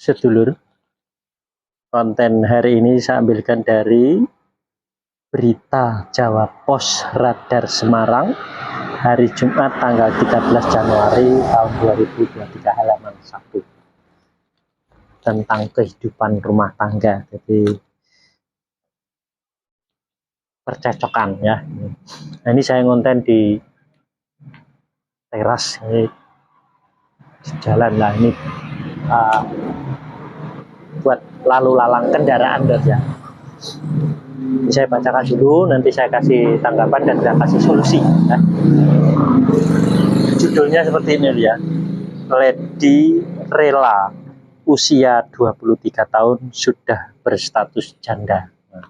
sedulur, konten hari ini saya ambilkan dari berita Jawa Pos Radar Semarang hari Jumat tanggal 13 Januari tahun 2023 halaman 1 tentang kehidupan rumah tangga. Jadi percecokan ya. Nah, ini saya ngonten di teras ini, jalan lah ini buat lalu lalang kendaraan ya. Ini saya bacakan dulu, nanti saya kasih tanggapan dan saya kasih solusi ya. Judulnya seperti ini ya. Lady rela usia 23 tahun sudah berstatus janda. Nah,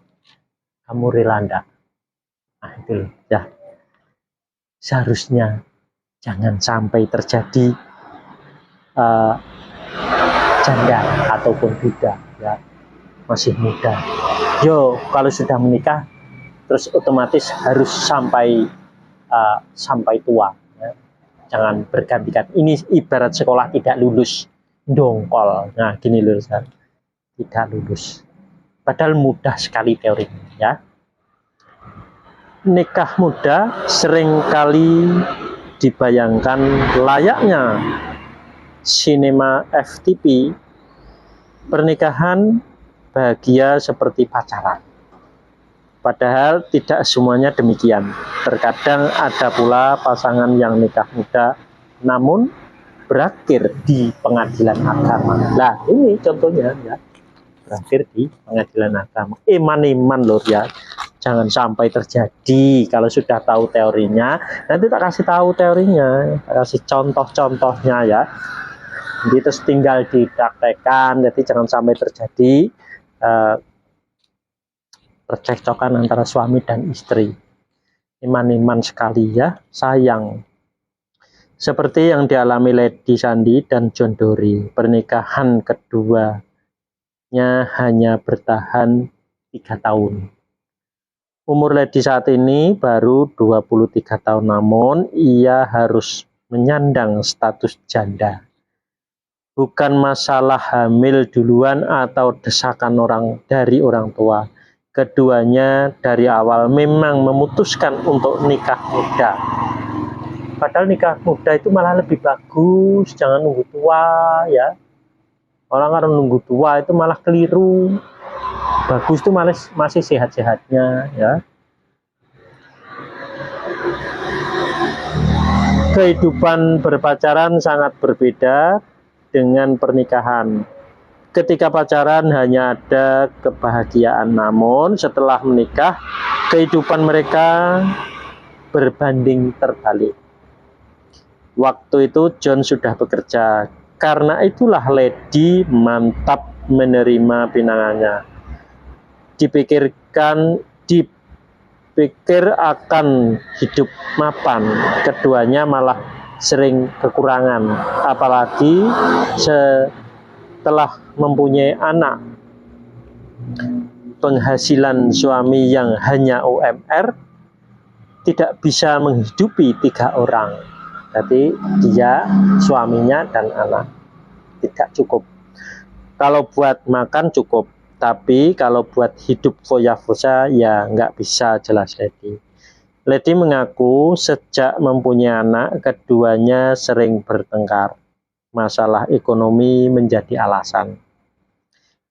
kamu rela enggak? Nah, itu ya. Seharusnya jangan sampai terjadi janda ataupun duda ya, masih muda. Yo, kalau sudah menikah terus otomatis harus sampai tua ya. Jangan bergantikan. Ini ibarat sekolah tidak lulus dongkol. Nah, gini loh, tidak lulus. Padahal mudah sekali teorinya ya. Nikah muda seringkali dibayangkan layaknya sinema FTP, pernikahan bahagia seperti pacaran. Padahal tidak semuanya demikian. Terkadang ada pula pasangan yang nikah muda namun berakhir di pengadilan agama. Nah, ini contohnya ya. Berakhir di pengadilan agama. Iman loh ya. Jangan sampai terjadi. Kalau sudah tahu teorinya, nanti tak kasih tahu teorinya, tak kasih contoh-contohnya ya. Jadi terus tinggal dipraktekkan. Jadi jangan sampai terjadi percekcokan antara suami dan istri. Iman sekali ya, sayang. Seperti yang dialami Lady Sandi dan John Dory, pernikahan keduanya hanya bertahan 3 tahun. Umur Lady saat ini baru 23 tahun, namun ia harus menyandang status janda. Bukan masalah hamil duluan atau desakan dari orang tua. Keduanya dari awal memang memutuskan untuk nikah muda. Padahal nikah muda itu malah lebih bagus, jangan nunggu tua ya. Orang nunggu tua itu malah keliru. Bagus itu masih sehat-sehatnya ya. Kehidupan berpacaran sangat berbeda dengan pernikahan. Ketika pacaran hanya ada kebahagiaan, namun setelah menikah kehidupan mereka berbanding terbalik. Waktu itu John sudah bekerja, karena itulah Lady mantap menerima pinangannya. Dipikir akan hidup mapan, keduanya malah sering kekurangan, apalagi setelah mempunyai anak. Penghasilan suami yang hanya UMR tidak bisa menghidupi 3 orang. Jadi dia, suaminya dan anak tidak cukup. Kalau buat makan cukup, tapi kalau buat hidup foya-foya ya nggak bisa, jelas Lady. Lady mengaku sejak mempunyai anak, keduanya sering bertengkar. Masalah ekonomi menjadi alasan.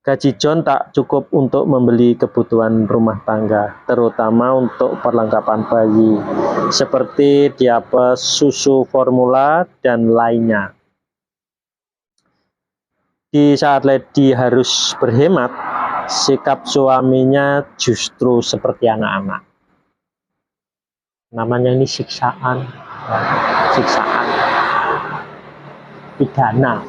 Gaji John tak cukup untuk membeli kebutuhan rumah tangga, terutama untuk perlengkapan bayi, seperti diapers, susu formula, dan lainnya. Di saat Lady harus berhemat, sikap suaminya justru seperti anak-anak. Namanya ini siksaan pidana.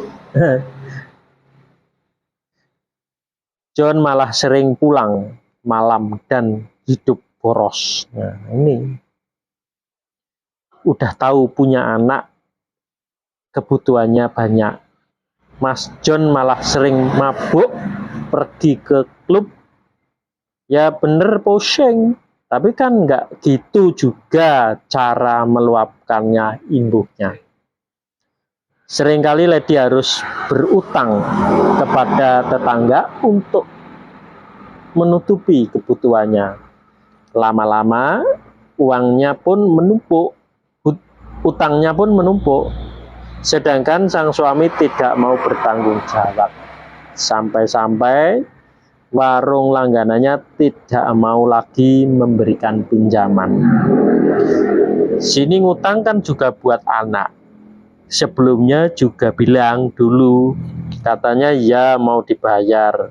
John malah sering pulang malam dan hidup boros. Nah, ini udah tahu punya anak, kebutuhannya banyak. Mas John malah sering mabuk, pergi ke klub, ya bener posing, tapi kan nggak gitu juga cara meluapkannya imbuhnya. Seringkali Lady harus berutang kepada tetangga untuk menutupi kebutuhannya. Lama-lama uangnya pun menumpuk, utangnya pun menumpuk. Sedangkan sang suami tidak mau bertanggung jawab. Sampai-sampai warung langganannya tidak mau lagi memberikan pinjaman. Sini ngutang kan juga buat anak. Sebelumnya juga bilang dulu, katanya ya mau dibayar.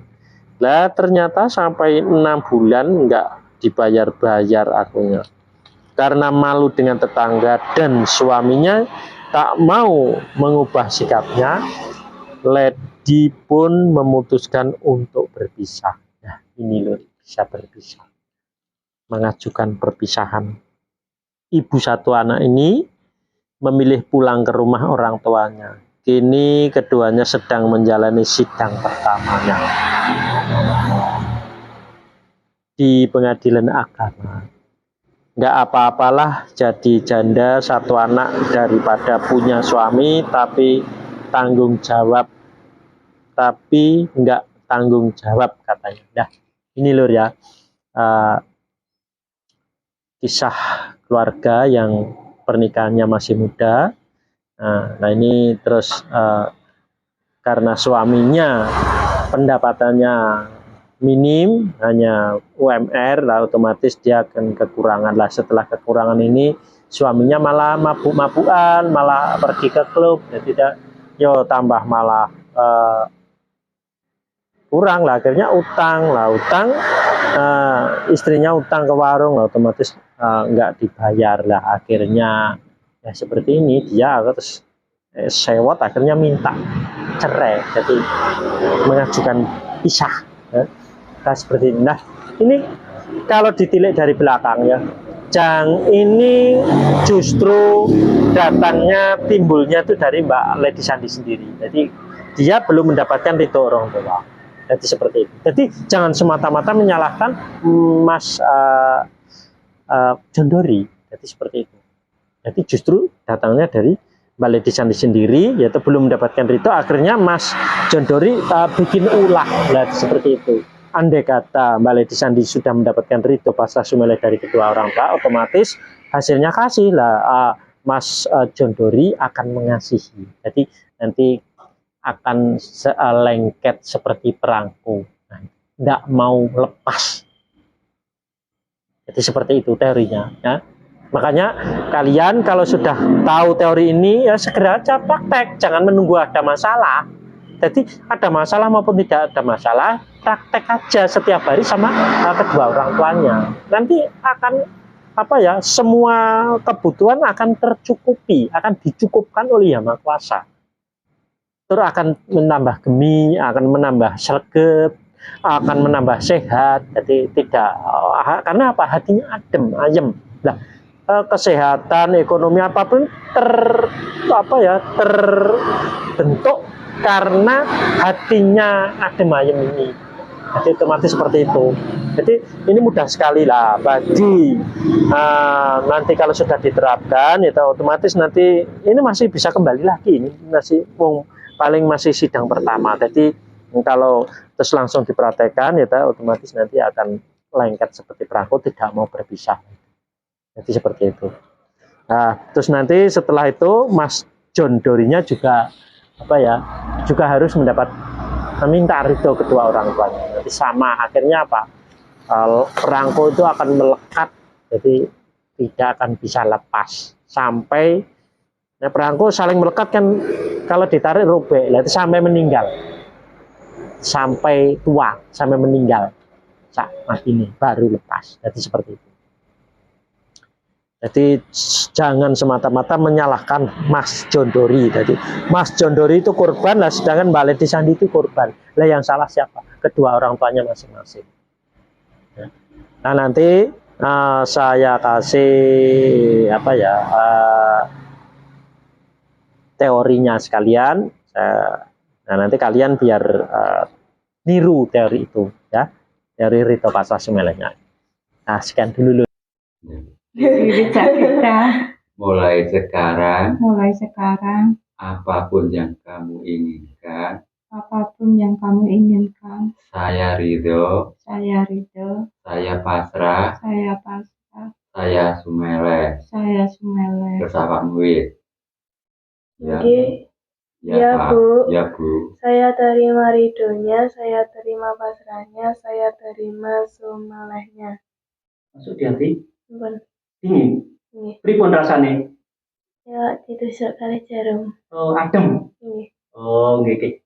Lah ternyata sampai 6 bulan nggak dibayar-bayar akunya. Karena malu dengan tetangga dan suaminya tak mau mengubah sikapnya, Lady pun memutuskan untuk berpisah. Nah, ini loh, bisa berpisah. Mengajukan perpisahan. Ibu satu anak ini memilih pulang ke rumah orang tuanya. Kini keduanya sedang menjalani sidang pertamanya di pengadilan agama. Nggak apa-apalah jadi janda satu anak daripada punya suami tapi nggak tanggung jawab katanya. Nah, ini lur ya, kisah keluarga yang pernikahannya masih muda. Nah ini terus karena suaminya pendapatannya minim, hanya UMR, lah otomatis dia akan kekurangan lah. Setelah kekurangan ini suaminya malah mabuk-mabukan, malah pergi ke klub, jadi tambah malah kurang lah. Akhirnya utang, istrinya utang ke warung, lah otomatis nggak dibayar lah. Akhirnya ya seperti ini, dia terus sewot, akhirnya minta cerai, jadi mengajukan pisah. Nah, seperti ini. Nah, ini kalau ditilik dari belakang ya, Jang ini justru datangnya, timbulnya itu dari Mbak Lady Sandi sendiri. Jadi dia belum mendapatkan ridho orang tua. Jadi seperti itu. Jadi jangan semata-mata menyalahkan Mas Jondori. Jadi seperti itu. Jadi justru datangnya dari Mbak Lady Sandi sendiri, yaitu belum mendapatkan ridho, akhirnya Mas Jondori bikin ulah. Nah, seperti itu. Andai kata Mbak Lady Sandi sudah mendapatkan ridho pasrah sumeleh dari kedua orang tua, otomatis hasilnya kasih lah. Mas Jondori akan mengasihi. Jadi nanti akan lengket seperti perangko, tidak mau lepas. Jadi seperti itu teorinya. Ya. Makanya kalian kalau sudah tahu teori ini ya segera aja praktek, jangan menunggu ada masalah. Jadi ada masalah maupun tidak ada masalah, praktek aja setiap hari sama kedua orang tuanya. Nanti akan semua kebutuhan akan tercukupi, akan dicukupkan oleh Yang Maha Kuasa. Terus akan menambah gemi, akan menambah sregep, akan menambah sehat. Jadi tidak, karena apa? Hatinya adem, ayem. Nah, kesehatan, ekonomi apapun terbentuk karena hatinya adem ayem ini. Jadi otomatis seperti itu. Jadi ini mudah sekali lah bagi nanti kalau sudah diterapkan, itu otomatis nanti ini masih bisa kembali lagi. Ini masih paling masih sidang pertama. Jadi kalau terus langsung dipraktekkan, ya otomatis nanti akan lengket seperti perangko, tidak mau berpisah. Jadi seperti itu. Nah, terus nanti setelah itu Mas Jondorinya juga juga harus meminta ridho kedua orang tuanya. Jadi sama, akhirnya perangko itu akan melekat, jadi tidak akan bisa lepas sampai perangko saling melekat kan, kalau ditarik robek, itu sampai meninggal, sampai tua, sampai meninggal saat ini baru lepas. Jadi seperti itu. Jadi jangan semata-mata menyalahkan Mas Jondori. Jadi Mas Jondori itu korban lah, sedangkan Mbak Lady Sandi itu korban. Lah yang salah siapa? Kedua orang tuanya masing-masing. Nah nanti saya kasih teorinya sekalian. Nah nanti kalian biar niru teori itu ya, teori ridho pasrah sumelehnya. Nah sekian dulu. Mulai sekarang apapun yang kamu inginkan, apapun yang kamu inginkan, saya ridho, saya ridho, saya pasrah, saya sumeleh. Bersama Muid. Ya, Ya, Pak. Bu. Ya, Bu. Saya terima ridhonya, saya terima pasrahnya, saya terima sumelehnya. Masuk di hati? Pun. Dingin? Nggih. Pripun rasane? Ya, ditusuk kali jarum. Oh, adem? Nggih. Oh, nggih.